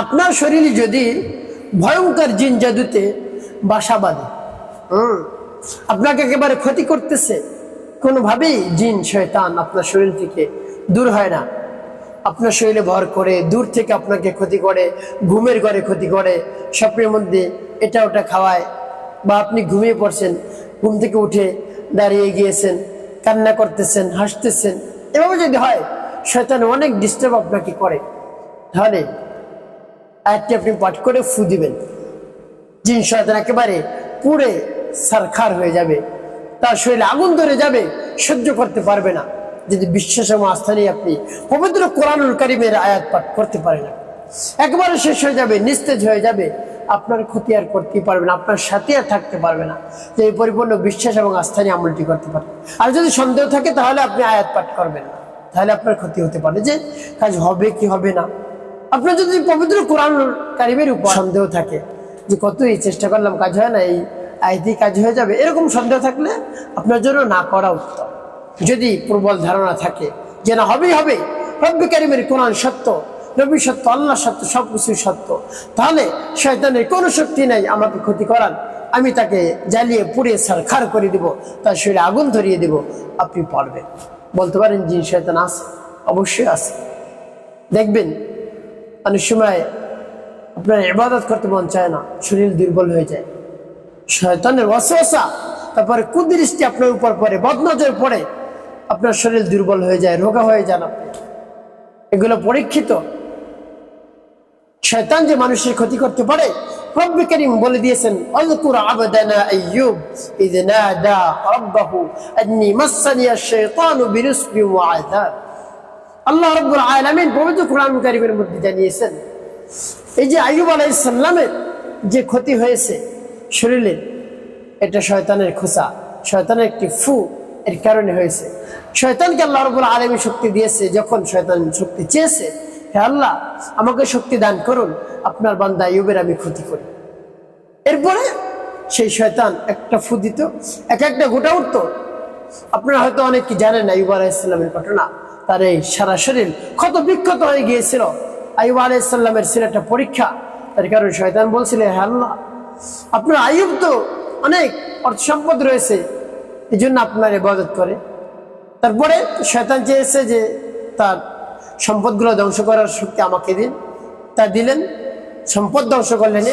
আপনার শরীরে যদি ভয়ঙ্কর জিন জাদুতে বাসা বাঁধে, আপনাকে একেবারে ক্ষতি করতেছে, কোনোভাবেই জিন শয়তান আপনার শরীর থেকে দূর হয় না, আপনার শরীরে ভর করে দূর থেকে আপনাকে ক্ষতি করে, ঘুমের ঘরে ক্ষতি করে, স্বপ্নের মধ্যে এটা ওটা খাওয়ায়, বা আপনি ঘুমিয়ে পড়ছেন, ঘুম থেকে উঠে দাঁড়িয়ে গিয়েছেন, কান্না করতেছেন, হাসতেছেন, এভাবে যদি হয় শয়তান অনেক ডিস্টার্ব আপনাকে করে, তাহলে আয়াতটি আপনি পাঠ করে ফু দিবেন। জিন শয়তান একেবারে পুড়ে সারখার হয়ে যাবে, তার শরীরে আগুন ধরে যাবে, সহ্য করতে পারবে না। যদি বিশ্বাস এবং আস্থা নিয়ে আপনি পবিত্র কোরআনুল কারীমের আয়াত পাঠ করতে পারেন না, একবারে শেষ হয়ে যাবে, নিস্তেজ হয়ে যাবে, আপনার ক্ষতি আর করতে পারবে না, আপনার সাথে আর থাকতে পারবে না। যে এই পরিপূর্ণ বিশ্বাস এবং আস্থা নিয়ে আমলটি করতে পারবেন। আর যদি সন্দেহ থাকে তাহলে আপনি আয়াত পাঠ করবেন না, তাহলে আপনার ক্ষতি হতে পারে, যে কাজ হবে কি হবে না। আপনার যদি পবিত্র কোরআনুল কারীমের উপর সন্দেহ থাকে, যে কতই চেষ্টা করলাম কাজ হয় না, এই আয়াতেই কাজ হয়ে যাবে, এরকম সন্দেহ থাকলে আপনার জন্য না করা উত্তম। যদি প্রবল ধারণা থাকে যে না হবেই হবে, রব্বি কারীমের কোরআন সত্য, নবী সত্য, আল্লাহ সত্য, সবকিছু সত্য, তাহলে শয়তানের কোনো শক্তি নাই আমাকে ক্ষতি করার, আমি তাকে জ্বালিয়ে পুড়িয়ে ছারখার করে দিব, তার শরীরে আগুন ধরিয়ে দেব, আপনি পারবেন। বলতে পারেন জিন শয়তান আছে, অবশ্যই আছে। দেখবেন অনেক সময় আপনার ইবাদত করতে মন চায় না, শরীর দুর্বল হয়ে যায়, শয়তানের ওয়াসওয়াসা, তারপরে কুদৃষ্টি আপনার উপর পড়ে, বদনজর পড়ে, আপনার শরীর দুর্বল হয়ে যায়, রোগা হয়ে যান আপনি। এগুলো পরীক্ষিত। শয়তান যে মানুষের ক্ষতি করতে পারে, রব্বি কারীম বলে দিয়েছেন, আযকুর আবদানা আইয়ুব ইয নাদা রাব্বাহু আন্নী মাসসানিয়াশ শাইতানু বিনুসবিন ওয়া আযাব। আল্লাহ রাব্বুল আলামিন পবিত্র কোরআন কারীমের মধ্যে জানিয়েছেন, এই যে আইয়ুব আলাইহিস সালামের যে ক্ষতি হয়েছে শরীরে, এটা শয়তানের খোঁচা, শয়তানের একটি ফু এর কারণে হয়েছে। শয়তানকে আল্লাহ রাব্বুল আলামিন শক্তি দিয়েছে, যখন শয়তান শক্তি চেয়েছে, হে আল্লাহ আমাকে শক্তি দান করুন, আপনার বান্দা আইয়ুবের আমি ক্ষতি করি। এরপরে সেই শয়তান একটা ফু দিত, এক একটা গোটা উঠত। আপনারা হয়তো অনেক কি জানেন আইয়ুব আলাইহিস সালামের ঘটনা, তার এই সারা শরীর ক্ষত বিক্ষত হয়ে গিয়েছিল। আইয়ুব আলাইহিস সালামের ছিল একটা পরীক্ষা, তার কারণে শয়তান বলছিল, হে আল্লাহ আপনার আইয়ুব তো অনেক অর্থ সম্পদ রয়েছে, এই জন্য আপনার ইবাদত করে। তারপরে শয়তান চেয়েছে যে তার সম্পদগুলো ধ্বংস করার শক্তি আমাকে দিন, তা দিলেন, সম্পদ ধ্বংস করলেন।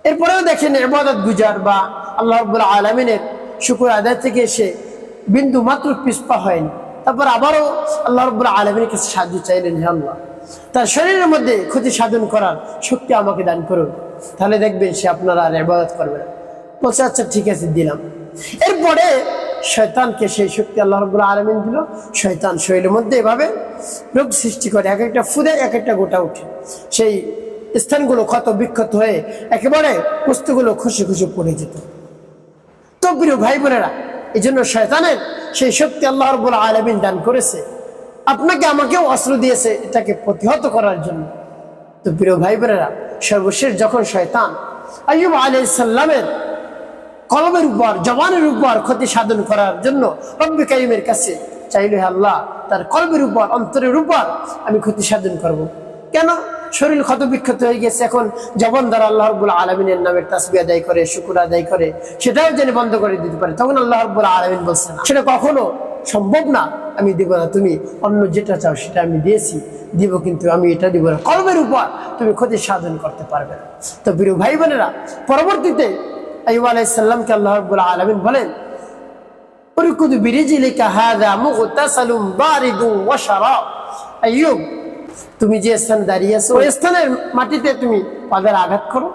এরপরেও দেখেন ইবাদত গুজার বা আল্লাহ রাব্বুল আলামিনের শুকর আদায় থেকে সে বিন্দু মাত্র পিছপা হয়নি। তারপর আবারও আল্লাহ রাব্বুল আলামিনের কাছে সাহায্য চাইলেন, হে আল্লাহ তার শরীরের মধ্যে ক্ষতি সাধন করার শক্তি আমাকে দান করুন, তাহলে দেখবেন সে আপনার আর ইবাদত করবে না। বলছে আচ্ছা ঠিক আছে দিলাম। এরপরে শয়তানকে সেই শক্তি আল্লাহ রাব্বুল আলামিন দিল। শয়তান শরীরের মধ্যে এভাবে রোগ সৃষ্টি করে, এক একটা ফুদে এক একটা গোটা উঠে, সেই স্থানগুলো ক্ষত বিক্ষত হয়ে একেবারে বস্তুগুলো খুশি খুশি পড়ে যেত। তো প্রিয় ভাই বোনেরা, এই জন্য শয়তানের সেই শক্তি আল্লাহ রাব্বুল আলামিন দান করেছে, আপনাকে আমাকেও অস্ত্র দিয়েছে এটাকে প্রতিহত করার জন্য। তো প্রিয় ভাই বোনেরা, সর্বশেষ যখন শয়তান আইয়ুব আলাইহিস সালামের কলবের উপর, জবানের উপর ক্ষতি সাধন করার জন্য রব্বি কারীমের কাছে চাইল, হে আল্লাহ তার কলবের উপর, অন্তরের উপর আমি ক্ষতি সাধন করব। কেন? শরীর ক্ষত বিক্ষত হয়ে গেছে, এখন জবান দ্বারা আল্লাহ রাব্বুল আলামিনের নামের তাসবিহ আদায় করে, শুকর আদায় করে, সেটাও যেন বন্ধ করে দিতে পারে। তখন আল্লাহ রাব্বুল আলামিন বলছেন, সেটা কখনো সম্ভব না, আমি দিব না, তুমি অন্য যেটা চাও সেটা আমি দিয়েছি, দিব, কিন্তু আমি এটা দিব না, কলবের উপর তুমি ক্ষতি সাধন করতে পারবে না। তো প্রিয় ভাই বোনেরা, পরবর্তীতে আইয়ুব আলাইহিস সালামকে আল্লাহ রাব্বুল আলামিন বলেন, উরকুদ বিরিজলিকা হাযা মুগতাসালুম বারিদুন ওয়া শারাব। আইয়ুব তুমি যে স্থানে দাঁড়িয়ে আছো ওই স্থানের মাটিতে তুমি পাদের আঘাত করো,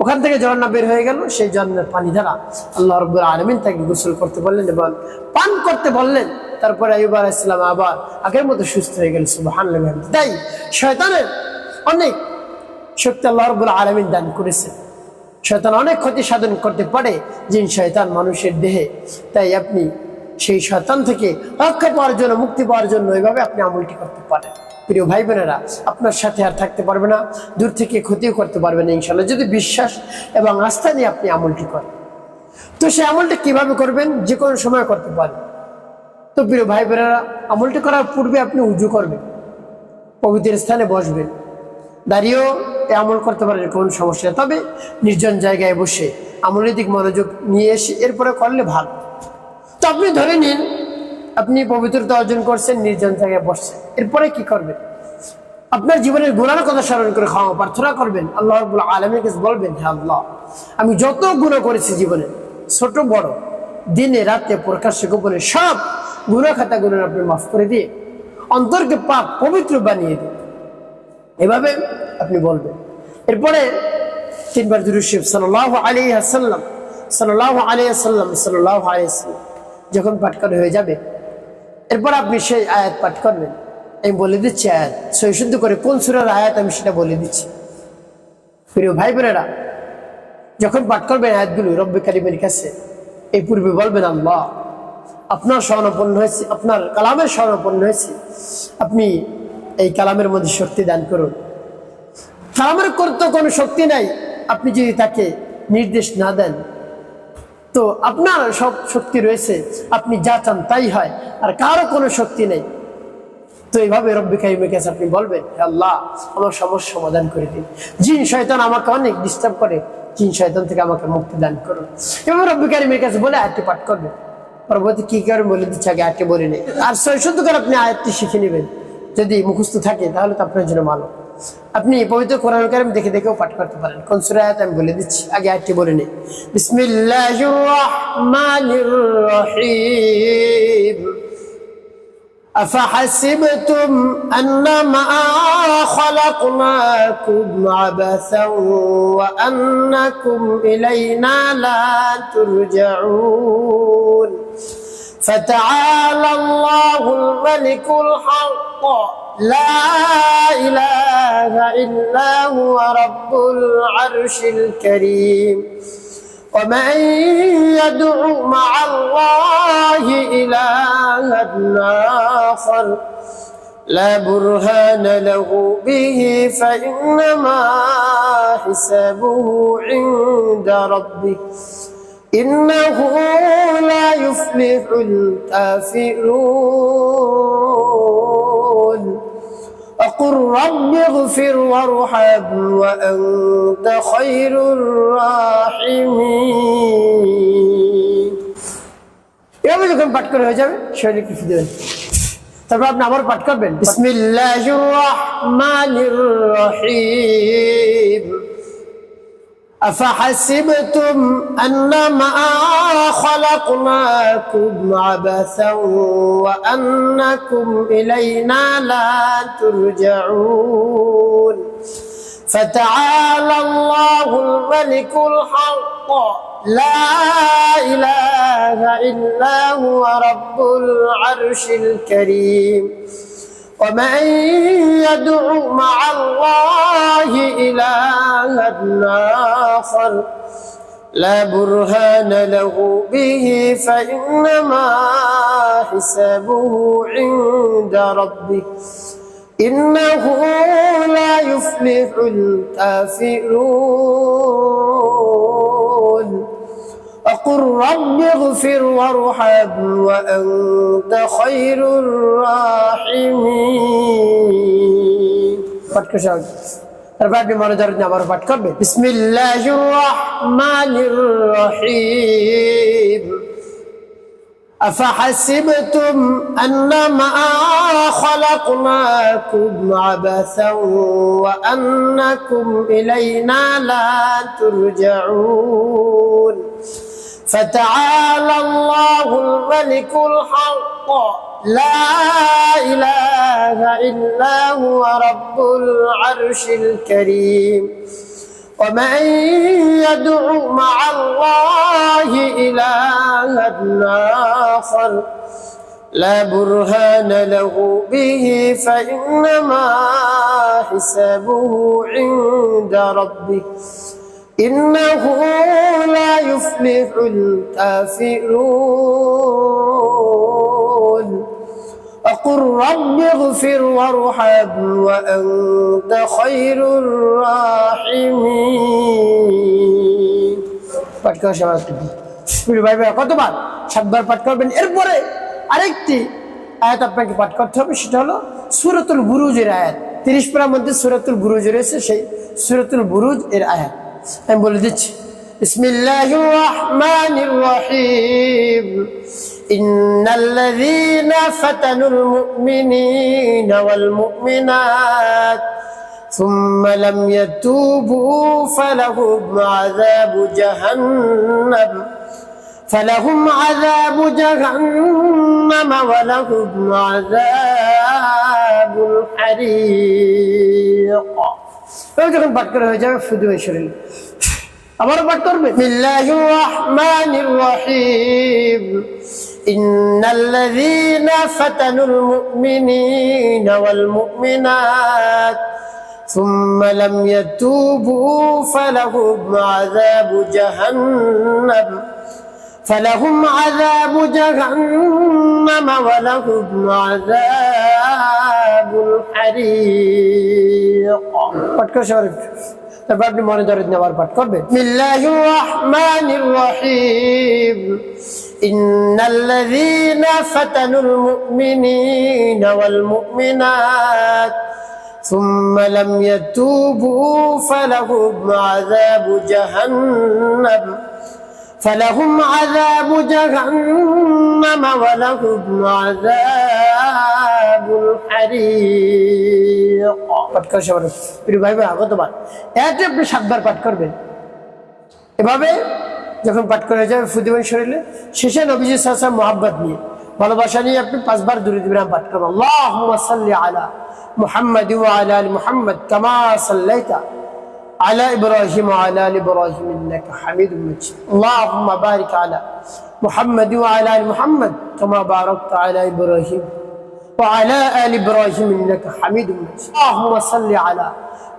ওখান থেকে ঝর্ণা বের হয়ে গেল, সেই ঝর্ণার পানি দ্বারা আল্লাহ রাব্বুল আলামিন তাকে গোসল করতে বললেন এবং পান করতে বললেন। তারপরে আইয়ুব আলাইহিস সালাম আবার আগের মতো সুস্থ হয়ে গেল। সুবহানাল্লাহ। তাই শয়তানের অনেক শক্তি আল্লাহ রাব্বুল আলামিন দান করেছে। শয়তান অনেক ক্ষতি সাধন করতে পারে, জিন শয়তান মানুষের দেহে। তাই আপনি সেই শয়তান থেকে রক্ষা পাওয়ার জন্য, মুক্তি পাওয়ার জন্য এভাবে আপনি আমলটি করতে পারেন। প্রিয় ভাই বোনেরা, আপনার সাথে আর থাকতে পারবে না, দূর থেকে ক্ষতিও করতে পারবে না ইনশাআল্লাহ, যদি বিশ্বাস এবং আস্থা নিয়ে আপনি আমলটি করেন। তো সেই আমলটি কিভাবে করবেন? যে কোনো সময় করতে পারেন। তো প্রিয় ভাই বোনেরা, আমলটি করার পূর্বে আপনি উজু করবেন, পবিত্র স্থানে বসবেন, দাঁড়িয়েও এ আমল করতে পারেন, কোনো সমস্যা নেই। তবে নির্জন জায়গায় বসে আমলের দিক মনোযোগ নিয়ে এসে এরপরে করলে ভালো। তো আপনি ধরে নিন আপনি পবিত্রতা অর্জন করছেন, নির্জন জায়গায় বসছেন, এরপরে কি করবেন? আপনার জীবনের গুনার কথা স্মরণ করে ক্ষমা প্রার্থনা করবেন, আল্লাহ রাব্বুল আলামিনের কাছে বলবেন, হে আল্লাহ, আমি যত গুনাহ করেছি জীবনে, ছোট বড়, দিনে রাতে প্রকাশ্যে গোপনে, সব গুনাহ খাতাগুলো আপনি মাফ করে দিয়ে অন্তরকে পাক পবিত্র বানিয়ে দিন। এভাবে আপনি বলবেন। এরপরে 3 বার দুরূদ শরীফ সাল্লাল্লাহু আলাইহি ওয়াসাল্লাম সাল্লাল্লাহু আলাইহি ওয়াসাল্লাম সাল্লাল্লাহু আলাইহি ওয়াসাল্লাম যখন পাঠ করা হয়ে যাবে, এরপর আপনি সেই আয়াত পাঠ করবেন। আমি বলে দিচ্ছি আয়াত সহিশুদ্ধ করে, কোন সূরার আয়াত আমি সেটা বলে দিচ্ছি। প্রিয় ভাই বোনেরা, যখন পাঠ করবেন আয়াতগুলো রব্বে কারিমের কাছে, এই পূর্বে বলবেন, আল্লাহ, আপনার শরণাপন্ন হয়েছি, আপনার কালামের শরণাপন্ন হয়েছি, আপনি এই কালামের মধ্যে শক্তি দান করুন। কালামের করতে কোনো শক্তি নাই, আপনি যদি তাকে নির্দেশ না দেন, তো আপনার সব শক্তি রয়েছে, আপনি যা চান তাই হয়, আর কারো কোনো শক্তি নেই। তো এইভাবে রব্বে কারিমের কাছে আপনি বলবেন, হে আল্লাহ, আমার সমস্যা সমাধান করে দিন। জিন শয়তান আমাকে অনেক ডিস্টার্ব করে, জিন শয়তান থেকে আমাকে মুক্তি দান করুন। এবং রব্বে কারিমের কাছে বলে আয়াতটি পাঠ করবেন। পরবর্তী কি করে বলে দিচ্ছে, আগে আয়াতটি বলে নেই। আর সহিশুদ্ধ করে আপনি আয়াতটি শিখে নেবেন। যদি মুখস্থ থাকে তাহলে তো আপনার জন্য ভালো। আপনি পবিত্র কোরআন কারীম দেখে দেখেও পাঠ করতে পারেন। কোন সূরা আয়াত আমি বলে দিচ্ছি, আগে আয়াতটি বলে নেই। বিসমিল্লাহির রাহমানির রহিম। أفحسبتم أنما خلقناكم عبثا وأنكم إلينا لا ترجعون فتعالى الله الملك الحق لا إله إلا هو رب العرش الكريم ومن يدع مع الله إلها آخر لا برهان له به فإنما حسابه عند ربه إنه لا يفلح الكافرون وقل رب اغفر وارحم وأنت خير الراحمين। এভাবে যখন পাঠ করে হয়ে যাবে শরীরে কিছু দেবেন, তারপর আপনি আবার পাঠ করবেন, বিসমিল্লাহির রাহমানির রহিম। أفحسبتم أنما خلقناكم عبثا وأنكم إلينا لا ترجعون فتعالى الله الملك الحق لا إله إلا هو رب العرش الكريم ومن يدع مع الله إلها آخر لا برهان له به فإنما حسابه عند ربه إنه لا يفلح الكافرون وقل رب اغفر وارحم وأنت خير الراحمين। তারপর আপনি মনোযোগ নিয়ে আবার পাঠ করবেন, বিসমিল্লাহির রাহমানির রহিম। أفحسبتم أنما خلقناكم عبثا وأنكم إلينا لا ترجعون فتعالى الله الملك الحق لا إله إلا هو رب العرش الكريم ومن يدع مع الله إلها آخر لا برهان له به فإنما حسابه عند ربه إنه لا يفلح الكافرون وقل رب اغفر وارحم وأنت خير الراحمين। পাঠ করা সমাজ কতবার? 7 বার পাঠ করবেন। এরপরে আরেকটি আয়াত আপনাকে পাঠ করতে হবে, সেটা হলো সূরাতুল বুরুজের আয়াত। 30 পারার মধ্যে সূরাতুল বুরুজ রয়েছে, সেই সূরাতুল বুরুজ এর আয়াত আমি বলে দিচ্ছি। বিসমিল্লাহির রহমানির রহিম। ইন্নাল্লাযীনা ফাতানুল মুমিনিনা ওয়াল মুমিনাত সুম্মা লাম ইয়াতুবু ফালাহুম আযাবু জাহান্নাম ওয়ালাহুম আযাবুল হারীক। যখন পাঠ করা হয়ে যাবে ফুদু শরীরে আবারও পাঠ করবে। বিসমিল্লাহির রহমানির রহিম। ইন্নাল্লাযীনা ফাতানুল মুমিনিনা ওয়াল মুমিনাত সুম্মা লাম ইয়াতুবু ফালাহুম আযাবু জাহান্নাম ওয়ালাহুম আযাবুল হারীক। পাঠ করে শরীফ তারপর আপনি মনে ধরে নেওয়ার পাঠ করবেন। বিসমিল্লাহির রহমানির রহিম। ইন্নাল্লাযীনা ফাতানুল মুমিনিনা ওয়াল মুমিনাত সুম্মা লাম ইয়াতুবু ফালাহুম আযাবু জাহান্নাম ওয়ালাহুম আযাবুল হারীক। পাঠ করে সবাই প্রিয় ভাই বোন, আগতবার এতে আপনি 7 বার পাঠ করবেন। এভাবে যখন পাঠ করা যাবে ফুদিবেন শরীরে, শেষে নবীজি সাল্লাল্লাহু আলাইহি ওয়াসাল্লাম মুহাব্বত নিয়ে ভালোবাসা নিয়ে আপনি 5 বার দুরূদ ইব্রাহিম পাঠ করবেন। আল্লাহুম্মা সাল্লি আলা মুহাম্মাদ ওয়া আলা আলি মুহাম্মাদ কামা সাল্লাইতা على إبراهيم وعلى آل إبراهيم إنك حميد مجيد. اللهم بارك على محمد وعلى آل محمد كما باركت على إبراهيم وعلى آل إبراهيم إنك حميد مجيد. اللهم صل على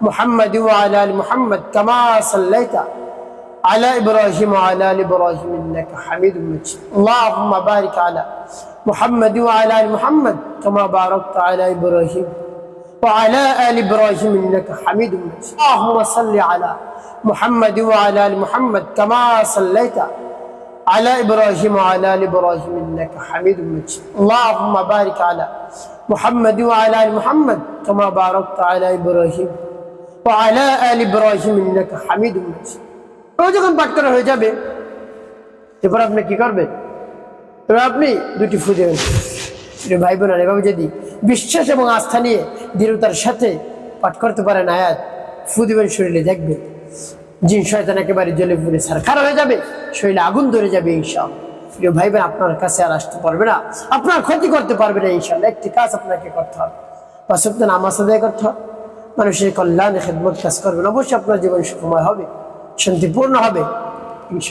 محمد وعلى آل محمد كما صليت على إبراهيم وعلى آل إبراهيم إنك حميد مجيد. اللهم بارك على محمد وعلى آل محمد كما باركت على إبراهيم وعلى آل إبراهيم إنك حميد مجيد. اللهم صل على محمد وعلى آل محمد كما صليت على إبراهيم وعلى آل إبراهيم إنك حميد مجيد. اللهم بارك على محمد وعلى آل محمد كما باركت على إبراهيم وعلى آل إبراهيم إنك حميد مجيد. যখন পাঠ করা হয়ে যাবে এরপর আপনি কি করবেন? এবার আপনি 2টি ফু দেবেন। ভাই বোনেরা, এভাবে যদি বিশ্বাস এবং আস্থা নিয়ে দৃঢ়তার সাথে পাঠ করতে পারেন আয়াত, ফু দিবেন শরীরে, দেখবেন জিন শয়তান একেবারে জ্বলে পুড়ে ছারখার হয়ে যাবে, শরীরে আগুন ধরে যাবে ইনশাআল্লাহ। প্রিয় ভাই বোন, আপনার কাছে আর আসতে পারবে না, আপনার ক্ষতি করতে পারবে না ইনশাআল্লাহ। একটি কাজ আপনাকে করতে হবে, 5 ওয়াক্ত নামাজ আদায় করতে হবে, মানুষের কল্যাণে খেদমত কাজ করবেন, অবশ্যই আপনার জীবন সুখময় হবে, শান্তিপূর্ণ হবে ইনশাআল্লাহ।